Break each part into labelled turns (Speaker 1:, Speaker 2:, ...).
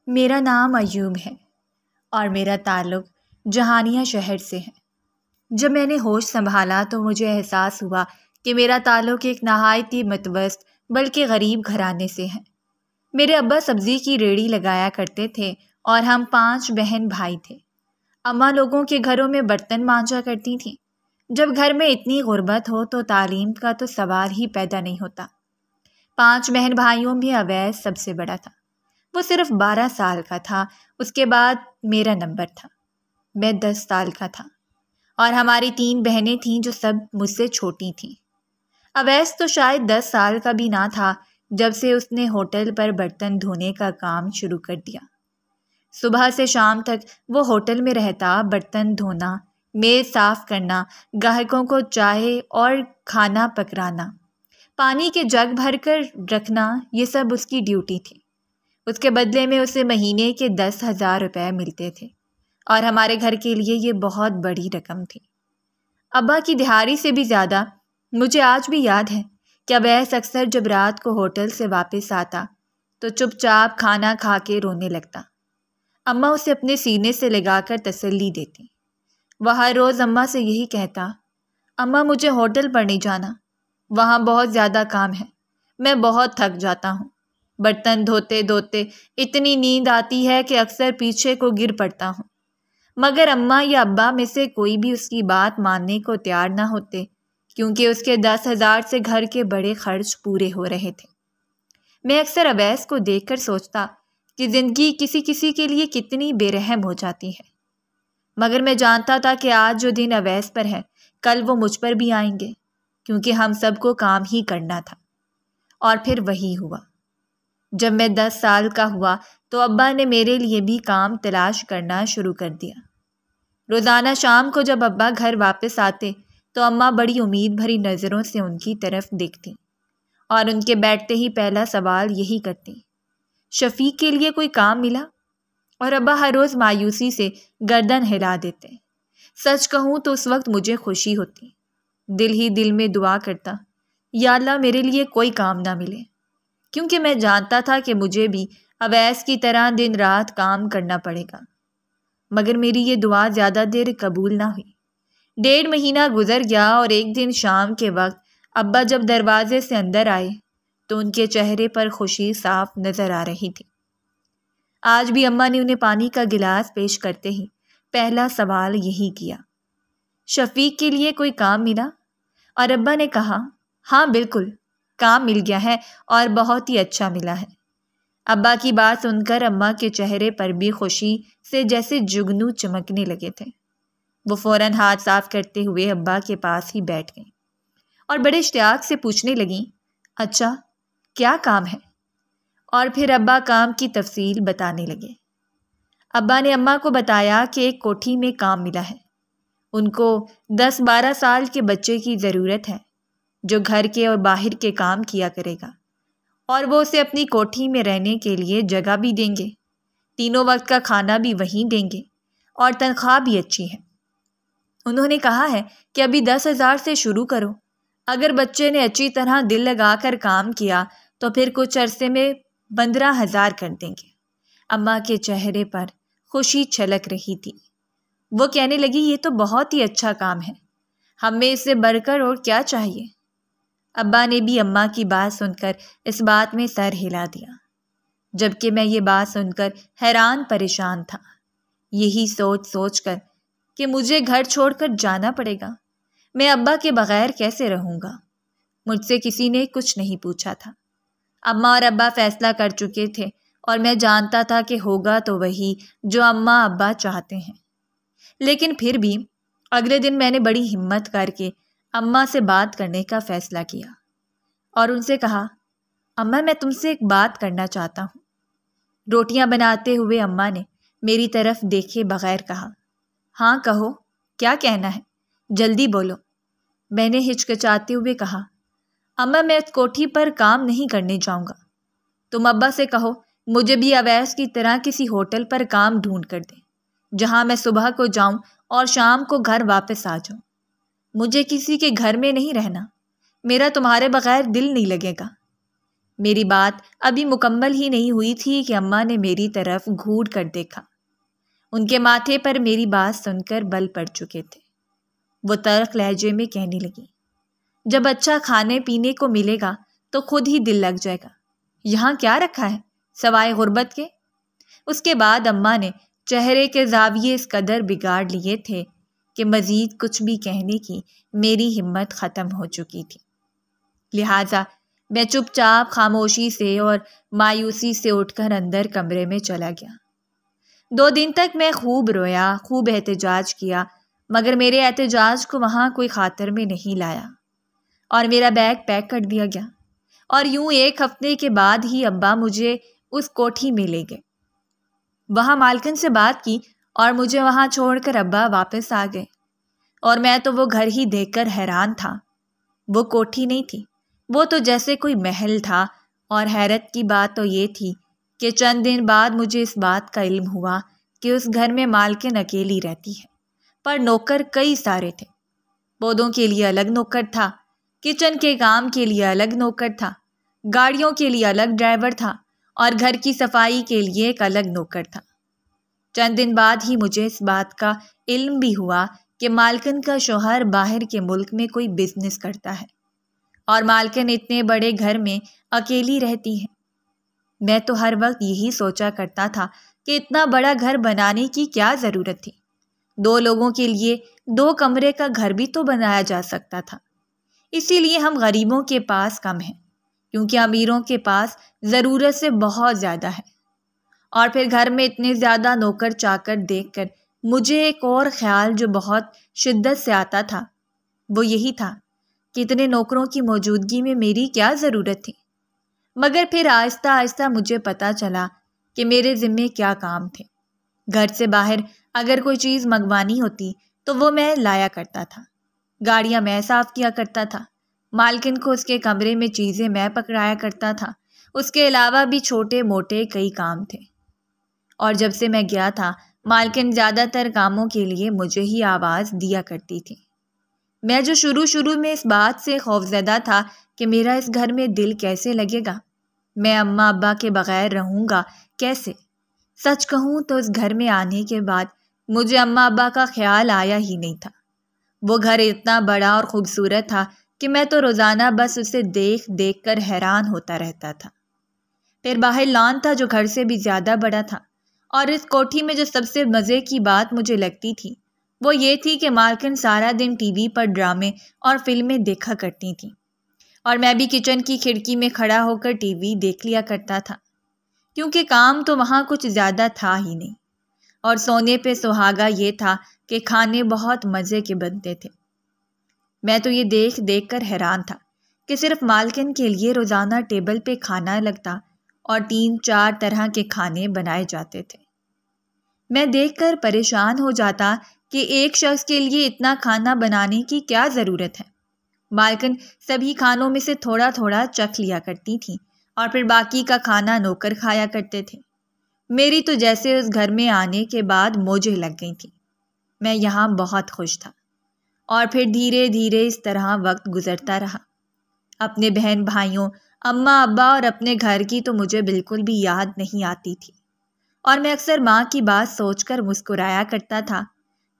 Speaker 1: میرا نام ایوب ہے اور میرا تعلق جہانیہ شہر سے ہے۔ جب میں نے ہوش سنبھالا تو مجھے احساس ہوا کہ میرا تعلق ایک نہایت ہی متوسط بلکہ غریب گھرانے سے ہے۔ میرے ابا سبزی کی ریڑھی لگایا کرتے تھے اور ہم 5 بہن بھائی تھے۔ اماں لوگوں کے گھروں میں برتن مانجا کرتی تھیں۔ جب گھر میں اتنی غربت ہو تو تعلیم کا تو سوال ہی پیدا نہیں ہوتا۔ 5 بہن بھائیوں میں اویس سب سے بڑا تھا۔ وہ صرف 12 سال کا تھا۔ اس کے بعد میرا نمبر تھا۔ میں 10 سال کا تھا اور ہماری 3 بہنیں تھیں جو سب مجھ سے چھوٹی تھیں۔ اویس تو شاید 10 سال کا بھی نہ تھا جب سے اس نے ہوٹل پر برتن دھونے کا کام شروع کر دیا۔ صبح سے شام تک وہ ہوٹل میں رہتا، برتن دھونا، میز صاف کرنا، گاہکوں کو چائے اور کھانا پکرانا، پانی کے جگ بھر کر رکھنا، یہ سب اس کی ڈیوٹی تھی۔ اس کے بدلے میں اسے مہینے کے 10,000 روپے ملتے تھے اور ہمارے گھر کے لیے یہ بہت بڑی رقم تھی۔ ابا کی دہاڑی سے بھی زیادہ مجھے آج بھی یاد ہے کہ اویس اکثر جب رات کو ہوٹل سے واپس آتا تو چپ چاپ کھانا کھا کے رونے لگتا۔ اماں اسے اپنے سینے سے لگا کر تسلی دیتی۔ وہ ہر روز اماں سے یہی کہتا، اماں مجھے ہوٹل پر نہیں جانا، وہاں بہت زیادہ کام ہے، میں بہت تھک جاتا ہوں، برتن دھوتے دھوتے اتنی نیند آتی ہے کہ اکثر پیچھے کو گر پڑتا ہوں۔ مگر اماں یا ابا میں سے کوئی بھی اس کی بات ماننے کو تیار نہ ہوتے کیونکہ اس کے 10,000 سے گھر کے بڑے خرچ پورے ہو رہے تھے۔ میں اکثر اویس کو دیکھ کر سوچتا کہ زندگی کسی کسی کے لیے کتنی بے رحم ہو جاتی ہے، مگر میں جانتا تھا کہ آج جو دن اویس پر ہے کل وہ مجھ پر بھی آئیں گے کیونکہ ہم سب کو کام ہی کرنا تھا۔ اور پھر وہی ہوا۔ جب میں 10 سال کا ہوا تو ابا نے میرے لیے بھی کام تلاش کرنا شروع کر دیا۔ روزانہ شام کو جب ابا گھر واپس آتے تو اماں بڑی امید بھری نظروں سے ان کی طرف دیکھتی اور ان کے بیٹھتے ہی پہلا سوال یہی کرتی، شفیق کے لیے کوئی کام ملا؟ اور ابا ہر روز مایوسی سے گردن ہلا دیتے۔ سچ کہوں تو اس وقت مجھے خوشی ہوتی، دل ہی دل میں دعا کرتا، یا اللہ میرے لیے کوئی کام نہ ملے، کیونکہ میں جانتا تھا کہ مجھے بھی اویس کی طرح دن رات کام کرنا پڑے گا۔ مگر میری یہ دعا زیادہ دیر قبول نہ ہوئی۔ 1.5 مہینہ گزر گیا اور ایک دن شام کے وقت ابا جب دروازے سے اندر آئے تو ان کے چہرے پر خوشی صاف نظر آ رہی تھی۔ آج بھی اماں نے انہیں پانی کا گلاس پیش کرتے ہی پہلا سوال یہی کیا، شفیق کے لیے کوئی کام ملا؟ اور ابا نے کہا، ہاں بالکل، کام مل گیا ہے اور بہت ہی اچھا ملا ہے۔ ابا کی بات سن کر اماں کے چہرے پر بھی خوشی سے جیسے جگنو چمکنے لگے تھے۔ وہ فوراً ہاتھ صاف کرتے ہوئے ابا کے پاس ہی بیٹھ گئیں اور بڑے اشتیاق سے پوچھنے لگیں، اچھا کیا کام ہے؟ اور پھر ابا کام کی تفصیل بتانے لگے۔ ابا نے اماں کو بتایا کہ ایک کوٹھی میں کام ملا ہے، ان کو 10-12 سال کے بچے کی ضرورت ہے جو گھر کے اور باہر کے کام کیا کرے گا، اور وہ اسے اپنی کوٹھی میں رہنے کے لیے جگہ بھی دیں گے، تینوں وقت کا کھانا بھی وہیں دیں گے اور تنخواہ بھی اچھی ہے۔ انہوں نے کہا ہے کہ ابھی 10,000 سے شروع کرو، اگر بچے نے اچھی طرح دل لگا کر کام کیا تو پھر کچھ عرصے میں 15,000 کر دیں گے۔ اماں کے چہرے پر خوشی چھلک رہی تھی۔ وہ کہنے لگی، یہ تو بہت ہی اچھا کام ہے، ہمیں اس سے بڑھ کر اور کیا چاہیے؟ ابا نے بھی اماں کی بات سن کر اس بات میں سر ہلا دیا، جبکہ میں یہ بات سن کر حیران پریشان تھا، یہی سوچ سوچ کر کہ مجھے گھر چھوڑ کر جانا پڑے گا، میں ابا کے بغیر کیسے رہوں گا؟ مجھ سے کسی نے کچھ نہیں پوچھا تھا۔ اماں اور ابا فیصلہ کر چکے تھے اور میں جانتا تھا کہ ہوگا تو وہی جو اماں ابا چاہتے ہیں۔ لیکن پھر بھی اگلے دن میں نے بڑی ہمت کر کے اماں سے بات کرنے کا فیصلہ کیا اور ان سے کہا، اماں میں تم سے ایک بات کرنا چاہتا ہوں۔ روٹیاں بناتے ہوئے اماں نے میری طرف دیکھے بغیر کہا، ہاں کہو، کیا کہنا ہے، جلدی بولو۔ میں نے ہچکچاتے ہوئے کہا، اماں میں اس کوٹھی پر کام نہیں کرنے جاؤں گا، تم ابا سے کہو مجھے بھی اویس کی طرح کسی ہوٹل پر کام ڈھونڈ کر دیں جہاں میں صبح کو جاؤں اور شام کو گھر واپس آ جاؤں۔ مجھے کسی کے گھر میں نہیں رہنا، میرا تمہارے بغیر دل نہیں لگے گا۔ میری بات ابھی مکمل ہی نہیں ہوئی تھی کہ اماں نے میری طرف گھور کر دیکھا۔ ان کے ماتھے پر میری بات سن کر بل پڑ چکے تھے۔ وہ تلخ لہجے میں کہنے لگی، جب اچھا کھانے پینے کو ملے گا تو خود ہی دل لگ جائے گا، یہاں کیا رکھا ہے سوائے غربت کے؟ اس کے بعد اماں نے چہرے کے زاویے اس قدر بگاڑ لیے تھے کہ مزید کچھ بھی کہنے کی میری ہمت ختم ہو چکی تھی۔ لہٰذا میں چپ چاپ خاموشی سے اور مایوسی سے اٹھ کر اندر کمرے میں چلا گیا۔ 2 دن تک میں خوب رویا، خوب احتجاج کیا، مگر میرے احتجاج کو وہاں کوئی خاطر میں نہیں لایا اور میرا بیگ پیک کر دیا گیا۔ اور یوں 1 ہفتے کے بعد ہی ابا مجھے اس کوٹھی میں لے گئے۔ وہاں مالکن سے بات کی اور مجھے وہاں چھوڑ کر ابا واپس آ گئے، اور میں تو وہ گھر ہی دیکھ کر حیران تھا۔ وہ کوٹھی نہیں تھی، وہ تو جیسے کوئی محل تھا، اور حیرت کی بات تو یہ تھی کہ چند دن بعد مجھے اس بات کا علم ہوا کہ اس گھر میں مالکن اکیلی رہتی ہے، پر نوکر کئی سارے تھے۔ پودوں کے لیے الگ نوکر تھا، کچن کے کام کے لیے الگ نوکر تھا، گاڑیوں کے لیے الگ ڈرائیور تھا، اور گھر کی صفائی کے لیے ایک الگ نوکر تھا۔ چند دن بعد ہی مجھے اس بات کا علم بھی ہوا کہ مالکن کا شوہر باہر کے ملک میں کوئی بزنس کرتا ہے، اور مالکن اتنے بڑے گھر میں اکیلی رہتی ہے۔ میں تو ہر وقت یہی سوچا کرتا تھا کہ اتنا بڑا گھر بنانے کی کیا ضرورت تھی؟ 2 لوگوں کے لیے 2 کمرے کا گھر بھی تو بنایا جا سکتا تھا۔ اسی لیے ہم غریبوں کے پاس کم ہیں، کیونکہ امیروں کے پاس ضرورت سے بہت زیادہ ہے۔ اور پھر گھر میں اتنے زیادہ نوکر چاکر دیکھ کر مجھے ایک اور خیال جو بہت شدت سے آتا تھا، وہ یہی تھا کہ اتنے نوکروں کی موجودگی میں میری کیا ضرورت تھی؟ مگر پھر آہستہ آہستہ مجھے پتہ چلا کہ میرے ذمے کیا کام تھے۔ گھر سے باہر اگر کوئی چیز منگوانی ہوتی تو وہ میں لایا کرتا تھا، گاڑیاں میں صاف کیا کرتا تھا، مالکن کو اس کے کمرے میں چیزیں میں پکڑایا کرتا تھا، اس کے علاوہ بھی چھوٹے موٹے کئی کام تھے۔ اور جب سے میں گیا تھا، مالکن زیادہ تر کاموں کے لیے مجھے ہی آواز دیا کرتی تھی۔ میں جو شروع میں اس بات سے خوفزدہ تھا کہ میرا اس گھر میں دل کیسے لگے گا، میں اماں ابا کے بغیر رہوں گا کیسے؟ سچ کہوں تو اس گھر میں آنے کے بعد مجھے اماں ابا کا خیال آیا ہی نہیں تھا۔ وہ گھر اتنا بڑا اور خوبصورت تھا کہ میں تو روزانہ بس اسے دیکھ دیکھ کر حیران ہوتا رہتا تھا۔ پھر باہر لان تھا جو گھر سے بھی زیادہ بڑا تھا، اور اس کوٹھی میں جو سب سے مزے کی بات مجھے لگتی تھی وہ یہ تھی کہ مالکن سارا دن ٹی وی پر ڈرامے اور فلمیں دیکھا کرتی تھیں، اور میں بھی کچن کی کھڑکی میں کھڑا ہو کر ٹی وی دیکھ لیا کرتا تھا، کیونکہ کام تو وہاں کچھ زیادہ تھا ہی نہیں، اور سونے پہ سہاگا یہ تھا کہ کھانے بہت مزے کے بنتے تھے۔ میں تو یہ دیکھ دیکھ کر حیران تھا کہ صرف مالکن کے لیے روزانہ ٹیبل پہ کھانا لگتا اور 3-4 طرح کے کھانے بنائے جاتے تھے۔ میں دیکھ کر پریشان ہو جاتا کہ ایک شخص کے لیے اتنا کھانا بنانے کی کیا ضرورت ہے۔ مالکن سبھی کھانوں میں سے تھوڑا تھوڑا چکھ لیا کرتی تھیں، اور پھر باقی کا کھانا نوکر کھایا کرتے تھے۔ میری تو جیسے اس گھر میں آنے کے بعد موجیں لگ گئی تھیں۔ میں یہاں بہت خوش تھا، اور پھر دھیرے دھیرے اس طرح وقت گزرتا رہا۔ اپنے بہن بھائیوں، اماں ابا اور اپنے گھر کی تو مجھے بالکل بھی یاد نہیں آتی تھی، اور میں اکثر ماں کی بات سوچ کر مسکرایا کرتا تھا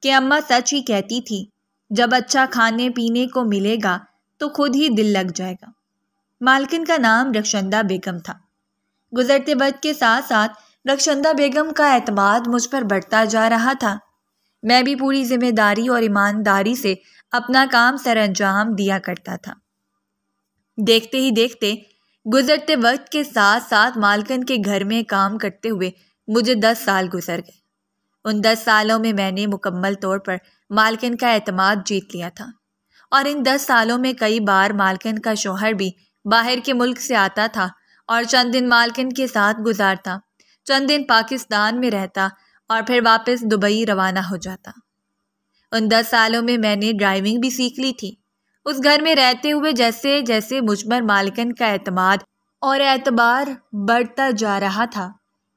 Speaker 1: کہ اماں سچ ہی کہتی تھی، جب اچھا کھانے پینے کو ملے گا تو خود ہی دل لگ جائے گا۔ مالکن کا نام رخشندہ بیگم تھا۔ گزرتے وقت کے ساتھ ساتھ رخشندہ بیگم کا اعتماد مجھ پر بڑھتا جا رہا تھا۔ میں بھی پوری ذمہ داری اور ایمانداری سے اپنا کام سر انجام دیا کرتا تھا۔ دیکھتے ہی دیکھتے گزرتے وقت کے ساتھ ساتھ مالکن کے گھر میں کام کرتے ہوئے مجھے 10 سال گزر گئے۔ ان 10 سالوں میں میں نے مکمل طور پر مالکن کا اعتماد جیت لیا تھا، اور ان 10 سالوں میں کئی بار مالکن کا شوہر بھی باہر کے ملک سے آتا تھا اور چند دن مالکن کے ساتھ گزارتا، چند دن پاکستان میں رہتا، اور پھر واپس دبئی روانہ ہو جاتا۔ ان 10 سالوں میں میں نے ڈرائیونگ بھی سیکھ لی تھی۔ اس گھر میں رہتے ہوئے جیسے جیسے مجھ پر مالکن کا اعتماد اور اعتبار بڑھتا جا رہا تھا،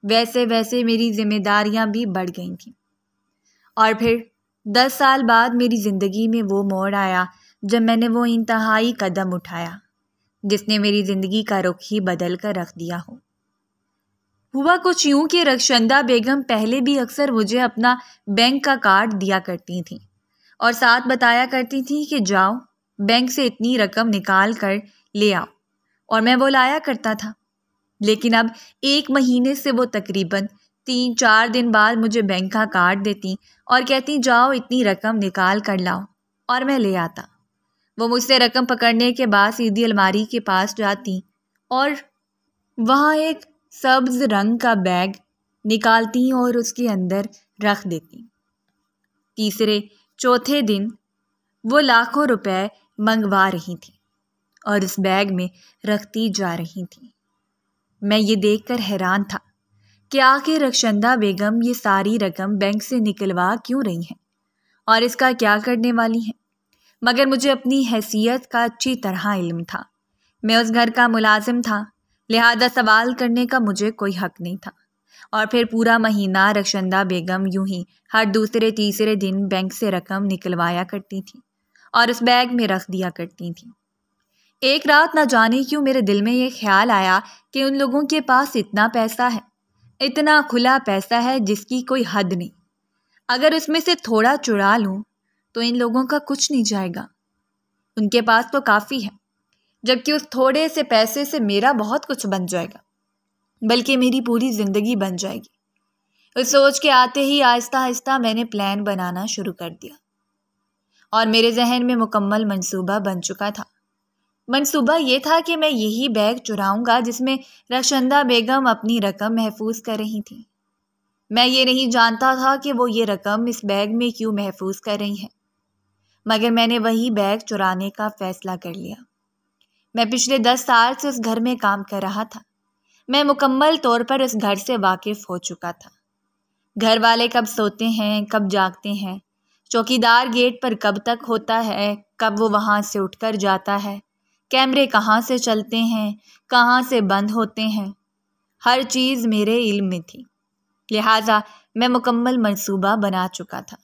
Speaker 1: ویسے ویسے میری ذمہ داریاں بھی بڑھ گئی تھیں۔ اور پھر 10 سال بعد میری زندگی میں وہ موڑ آیا جب میں نے وہ انتہائی قدم اٹھایا جس نے میری زندگی کا رخ ہی بدل کر رکھ دیا ہو۔ ہوا کچھ یوں کہ رخشندہ بیگم پہلے بھی اکثر مجھے اپنا بینک کا کارڈ دیا کرتی تھیں اور ساتھ بتایا کرتی تھیں کہ جاؤ بینک سے اتنی رقم نکال کر لے آؤ، اور میں وہ لایا کرتا تھا۔ لیکن اب 1 مہینے سے وہ تقریباً 3-4 دن بعد مجھے بینک کا کارڈ دیتی اور کہتی جاؤ اتنی رقم نکال کر لاؤ، اور میں لے آتا۔ وہ مجھ سے رقم پکڑنے کے بعد سیدھی الماری کے پاس جاتی اور وہاں ایک سبز رنگ کا بیگ نکالتی اور اس کے اندر رکھ دیتی۔ تیسرے چوتھے دن وہ لاکھوں روپے منگوا رہی تھی اور اس بیگ میں رکھتی جا رہی تھی۔ میں یہ دیکھ کر حیران تھا کہ آخر رخشندہ بیگم یہ ساری رقم بینک سے نکلوا کیوں رہی ہیں اور اس کا کیا کرنے والی ہیں، مگر مجھے اپنی حیثیت کا اچھی طرح علم تھا۔ میں اس گھر کا ملازم تھا، لہذا سوال کرنے کا مجھے کوئی حق نہیں تھا، اور پھر پورا مہینہ رخشندہ بیگم یوں ہی ہر دوسرے تیسرے دن بینک سے رقم نکلوایا کرتی تھی اور اس بیگ میں رکھ دیا کرتی تھیں۔ ایک رات نہ جانے کیوں میرے دل میں یہ خیال آیا کہ ان لوگوں کے پاس اتنا پیسہ ہے، اتنا کھلا پیسہ ہے جس کی کوئی حد نہیں۔ اگر اس میں سے تھوڑا چرا لوں تو ان لوگوں کا کچھ نہیں جائے گا، ان کے پاس تو کافی ہے، جبکہ اس تھوڑے سے پیسے سے میرا بہت کچھ بن جائے گا، بلکہ میری پوری زندگی بن جائے گی۔ اس سوچ کے آتے ہی آہستہ آہستہ میں نے پلان بنانا شروع کر دیا اور میرے ذہن میں مکمل منصوبہ بن چکا تھا۔ منصوبہ یہ تھا کہ میں یہی بیگ چراؤں گا جس میں رخشندہ بیگم اپنی رقم محفوظ کر رہی تھیں۔ میں یہ نہیں جانتا تھا کہ وہ یہ رقم اس بیگ میں کیوں محفوظ کر رہی ہیں، مگر میں نے وہی بیگ چرانے کا فیصلہ کر لیا۔ میں پچھلے 10 سال سے اس گھر میں کام کر رہا تھا۔ میں مکمل طور پر اس گھر سے واقف ہو چکا تھا۔ گھر والے کب سوتے ہیں، کب جاگتے ہیں، چوکیدار گیٹ پر کب تک ہوتا ہے، کب وہ وہاں سے اٹھ کر جاتا ہے، کیمرے کہاں سے چلتے ہیں، کہاں سے بند ہوتے ہیں، ہر چیز میرے علم میں تھی، لہٰذا میں مکمل منصوبہ بنا چکا تھا۔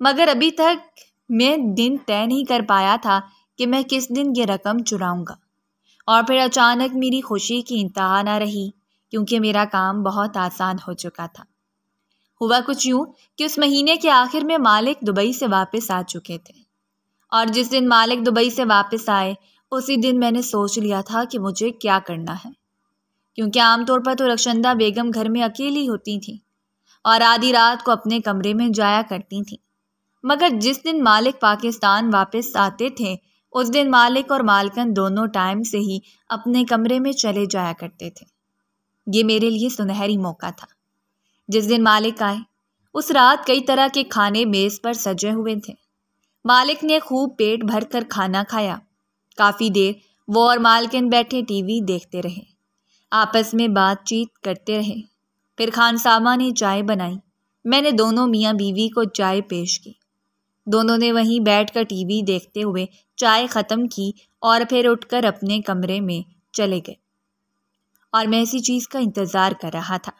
Speaker 1: مگر ابھی تک میں دن طے نہیں کر پایا تھا کہ میں کس دن یہ رقم چراؤں گا، اور پھر اچانک میری خوشی کی انتہا نہ رہی کیونکہ میرا کام بہت آسان ہو چکا تھا۔ ہوا کچھ یوں کہ اس مہینے کے آخر میں مالک دبئی سے واپس آ چکے تھے، اور جس دن مالک دبئی سے واپس آئے اسی دن میں نے سوچ لیا تھا کہ مجھے کیا کرنا ہے، کیونکہ عام طور پر تو رخشندہ بیگم گھر میں اکیلی ہوتی تھیں اور آدھی رات کو اپنے کمرے میں جایا کرتی تھیں، مگر جس دن مالک پاکستان واپس آتے تھے اس دن مالک اور مالکن دونوں ٹائم سے ہی اپنے کمرے میں چلے جایا کرتے تھے۔ یہ میرے لیے سنہری موقع تھا۔ جس دن مالک آئے اس رات کئی طرح کے کھانے میز پر سجے ہوئے تھے۔ مالک نے خوب پیٹ بھر کر کھانا کھایا۔ کافی دیر وہ اور مالکن بیٹھے ٹی وی دیکھتے رہے، آپس میں بات چیت کرتے رہے۔ پھر خانسامہ نے چائے بنائی۔ میں نے دونوں میاں بیوی کو چائے پیش کی۔ دونوں نے وہیں بیٹھ کر ٹی وی دیکھتے ہوئے چائے ختم کی اور پھر اٹھ کر اپنے کمرے میں چلے گئے، اور میں اسی چیز کا انتظار کر رہا تھا۔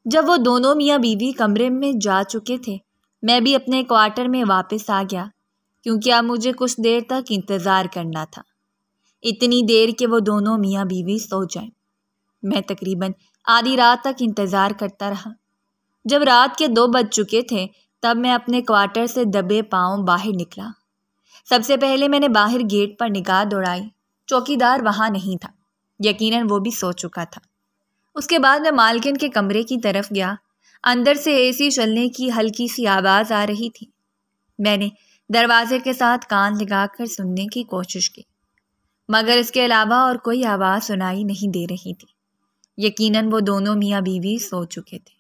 Speaker 1: جب وہ دونوں میاں بیوی کمرے میں جا چکے تھے میں بھی اپنے کوارٹر میں واپس آ گیا، کیونکہ اب مجھے کچھ دیر تک انتظار کرنا تھا، اتنی دیر کہ وہ دونوں میاں بیوی سو جائیں۔ میں تقریباً آدھی رات تک انتظار کرتا رہا۔ جب رات کے 2 بج چکے تھے تب میں اپنے کوارٹر سے دبے پاؤں باہر نکلا۔ سب سے پہلے میں نے باہر گیٹ پر نگاہ دوڑائی، چوکیدار وہاں نہیں تھا، یقیناً وہ بھی سو چکا تھا۔ اس کے بعد میں مالکن کے کمرے کی طرف گیا۔ اندر سے اے سی چلنے کی ہلکی سی آواز آ رہی تھی۔ میں نے دروازے کے ساتھ کان لگا کر سننے کی کوشش کی، مگر اس کے علاوہ اور کوئی آواز سنائی نہیں دے رہی تھی۔ یقیناً وہ دونوں میاں بیوی سو چکے تھے،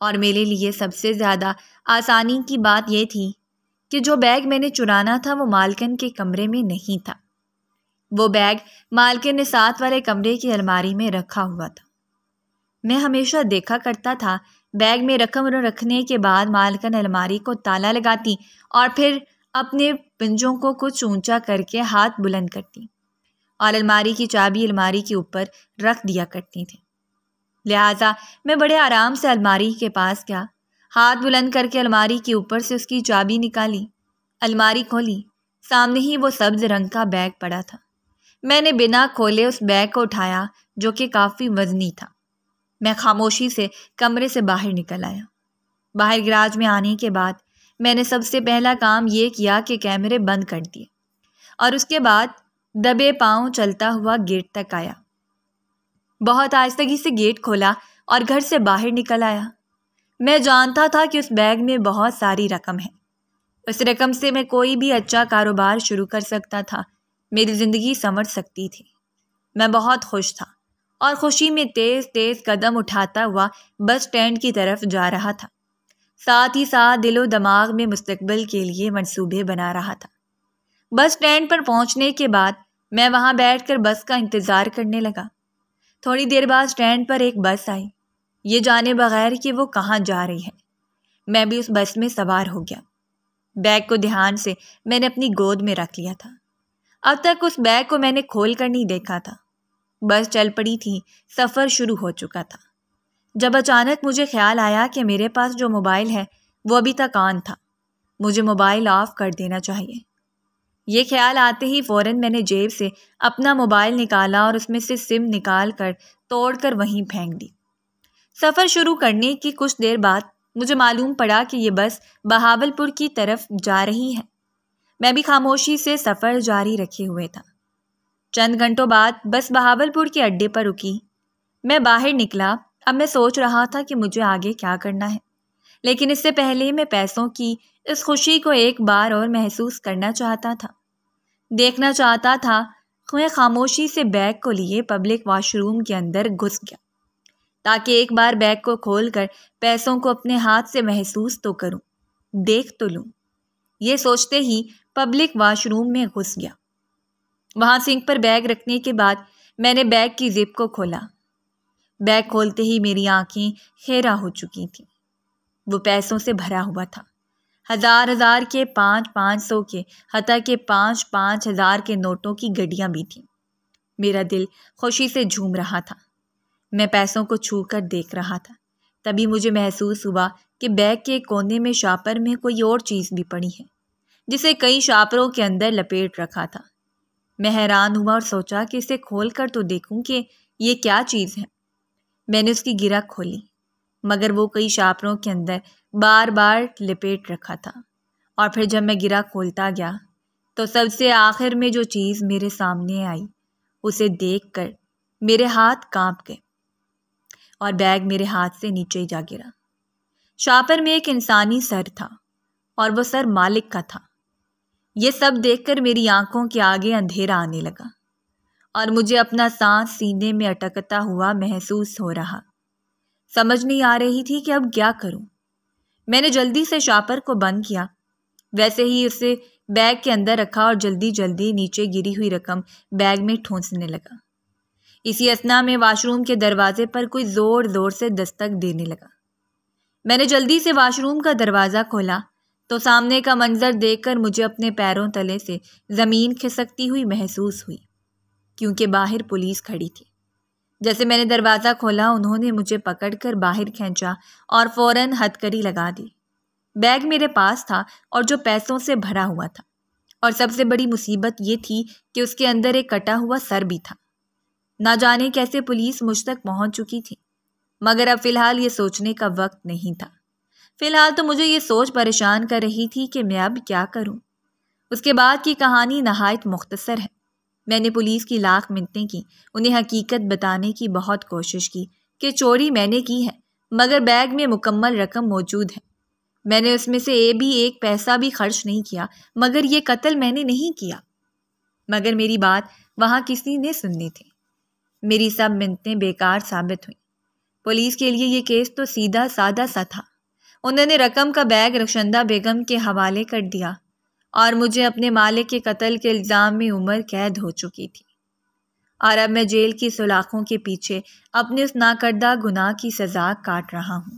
Speaker 1: اور میرے لیے سب سے زیادہ آسانی کی بات یہ تھی کہ جو بیگ میں نے چرانا تھا وہ مالکن کے کمرے میں نہیں تھا۔ وہ بیگ مالکن نے ساتھ والے کمرے کی الماری میں رکھا ہوا تھا۔ میں ہمیشہ دیکھا کرتا تھا بیگ میں رقم رکھنے کے بعد مالکن الماری کو تالا لگاتی اور پھر اپنے پنجوں کو کچھ اونچا کر کے ہاتھ بلند کرتی اور الماری کی چابی الماری کے اوپر رکھ دیا کرتی تھیں۔ لہٰذا میں بڑے آرام سے الماری کے پاس گیا، ہاتھ بلند کر کے الماری کے اوپر سے اس کی چابی نکالی، الماری کھولی، سامنے ہی وہ سبز رنگ کا بیگ پڑا تھا۔ میں نے بنا کھولے اس بیگ کو اٹھایا جو کہ کافی وزنی تھا۔ میں خاموشی سے کمرے سے باہر نکل آیا۔ باہر گراج میں آنے کے بعد میں نے سب سے پہلا کام یہ کیا کہ کیمرے بند کر دیے اور اس کے بعد دبے پاؤں چلتا ہوا گیٹ تک آیا۔ بہت آہستگی سے گیٹ کھولا اور گھر سے باہر نکل آیا۔ میں جانتا تھا کہ اس بیگ میں بہت ساری رقم ہے۔ اس رقم سے میں کوئی بھی اچھا کاروبار شروع کر سکتا تھا، میری زندگی سنور سکتی تھی۔ میں بہت خوش تھا اور خوشی میں تیز تیز قدم اٹھاتا ہوا بس اسٹینڈ کی طرف جا رہا تھا، ساتھ ہی ساتھ دل و دماغ میں مستقبل کے لیے منصوبے بنا رہا تھا۔ بس اسٹینڈ پر پہنچنے کے بعد میں وہاں بیٹھ کر بس کا انتظار کرنے لگا۔ تھوڑی دیر بعد اسٹینڈ پر ایک بس آئی، یہ جانے بغیر کہ وہ کہاں جا رہی ہے۔ میں بھی اس بس میں سوار ہو گیا۔ بیگ کو دھیان سے میں نے اپنی گود میں رکھ لیا تھا۔ اب تک اس بیگ کو میں نے کھول کر نہیں دیکھا تھا۔ بس چل پڑی تھی، سفر شروع ہو چکا تھا، جب اچانک مجھے خیال آیا کہ میرے پاس جو موبائل ہے وہ ابھی تک آن تھا، مجھے موبائل آف کر دینا چاہیے۔ یہ خیال آتے ہی فوراً میں نے جیب سے اپنا موبائل نکالا اور اس میں سے سم نکال کر توڑ کر وہیں پھینک دی۔ سفر شروع کرنے کی کچھ دیر بعد مجھے معلوم پڑا کہ یہ بس بہاولپور کی طرف جا رہی ہے۔ میں بھی خاموشی سے سفر جاری رکھے ہوئے تھا۔ چند گھنٹوں بعد بس بہاولپور کے اڈے پر رکی۔ میں باہر نکلا۔ اب میں سوچ رہا تھا کہ مجھے آگے کیا کرنا ہے، لیکن اس سے پہلے میں پیسوں کی اس خوشی کو ایک بار اور محسوس کرنا چاہتا تھا، دیکھنا چاہتا تھا۔ میں خاموشی سے بیگ کو لیے پبلک واش روم کے اندر گھس گیا تاکہ ایک بار بیگ کو کھول کر پیسوں کو اپنے ہاتھ سے محسوس تو کروں، دیکھ تو لوں۔ یہ سوچتے ہی پبلک واش روم میں گھس گیا۔ وہاں سنک پر بیگ رکھنے کے بعد میں نے بیگ کی زپ کو کھولا۔ بیگ کھولتے ہی میری آنکھیں خیرہ ہو چکی تھیں۔ وہ پیسوں سے بھرا ہوا تھا، ہزار ہزار کے، 500 کے، حتیٰ کہ 5,000 کے نوٹوں کی گڈیاں بھی تھیں۔ میرا دل خوشی سے جھوم رہا تھا۔ میں پیسوں کو چھو کر دیکھ رہا تھا، تبھی مجھے محسوس ہوا کہ بیگ کے کونے میں شاپر میں کوئی اور چیز بھی پڑی ہے جسے کئی شاپروں کے اندر لپیٹ رکھا تھا۔ میں حیران ہوا اور سوچا کہ اسے کھول کر تو دیکھوں کہ یہ کیا چیز ہے۔ میں نے اس کی گرہ کھولی، مگر وہ کئی شاپروں کے اندر بار بار لپیٹ رکھا تھا، اور پھر جب میں گرہ کھولتا گیا تو سب سے آخر میں جو چیز میرے سامنے آئی اسے دیکھ کر میرے ہاتھ کانپ گئے اور بیگ میرے ہاتھ سے نیچے جا گرا۔ شاپر میں ایک انسانی سر تھا اور وہ سر مالک کا تھا۔ یہ سب دیکھ کر میری آنکھوں کے آگے اندھیرا آنے لگا اور مجھے اپنا سانس سینے میں اٹکتا ہوا محسوس ہو رہا۔ سمجھ نہیں آ رہی تھی کہ اب کیا کروں۔ میں نے جلدی سے شاپر کو بند کیا، ویسے ہی اسے بیگ کے اندر رکھا اور جلدی جلدی نیچے گری ہوئی رقم بیگ میں ٹھونسنے لگا۔ اسی اثنا میں واش روم کے دروازے پر کوئی زور زور سے دستک دینے لگا۔ میں نے جلدی سے واش روم کا دروازہ کھولا تو سامنے کا منظر دیکھ کر مجھے اپنے پیروں تلے سے زمین کھسکتی ہوئی محسوس ہوئی، کیونکہ باہر پولیس کھڑی تھی۔ جیسے میں نے دروازہ کھولا انہوں نے مجھے پکڑ کر باہر کھینچا اور فوراً ہتھکڑی لگا دی۔ بیگ میرے پاس تھا اور جو پیسوں سے بھرا ہوا تھا، اور سب سے بڑی مصیبت یہ تھی کہ اس کے اندر ایک کٹا ہوا سر بھی تھا۔ نہ جانے کیسے پولیس مجھ تک پہنچ چکی تھی، مگر اب فی الحال یہ سوچنے کا وقت نہیں تھا۔ فی الحال تو مجھے یہ سوچ پریشان کر رہی تھی کہ میں اب کیا کروں۔ اس کے بعد کی کہانی نہایت مختصر ہے۔ میں نے پولیس کی لاکھ منتیں کی، انہیں حقیقت بتانے کی بہت کوشش کی کہ چوری میں نے کی ہے، مگر بیگ میں مکمل رقم موجود ہے۔ میں نے اس میں سے ایک پیسہ بھی خرچ نہیں کیا، مگر یہ قتل میں نے نہیں کیا۔ مگر میری بات وہاں کسی نے سننی تھی۔ میری سب منتیں بیکار ثابت ہوئیں۔ پولیس کے لیے یہ کیس تو سیدھا سادہ سا تھا۔ انہوں نے رقم کا بیگ رخشندہ بیگم کے حوالے کر دیا اور مجھے اپنے مالک کے قتل کے الزام میں عمر قید ہو چکی تھی، اور اب میں جیل کی سلاخوں کے پیچھے اپنے اس ناکردہ گناہ کی سزا کاٹ رہا ہوں۔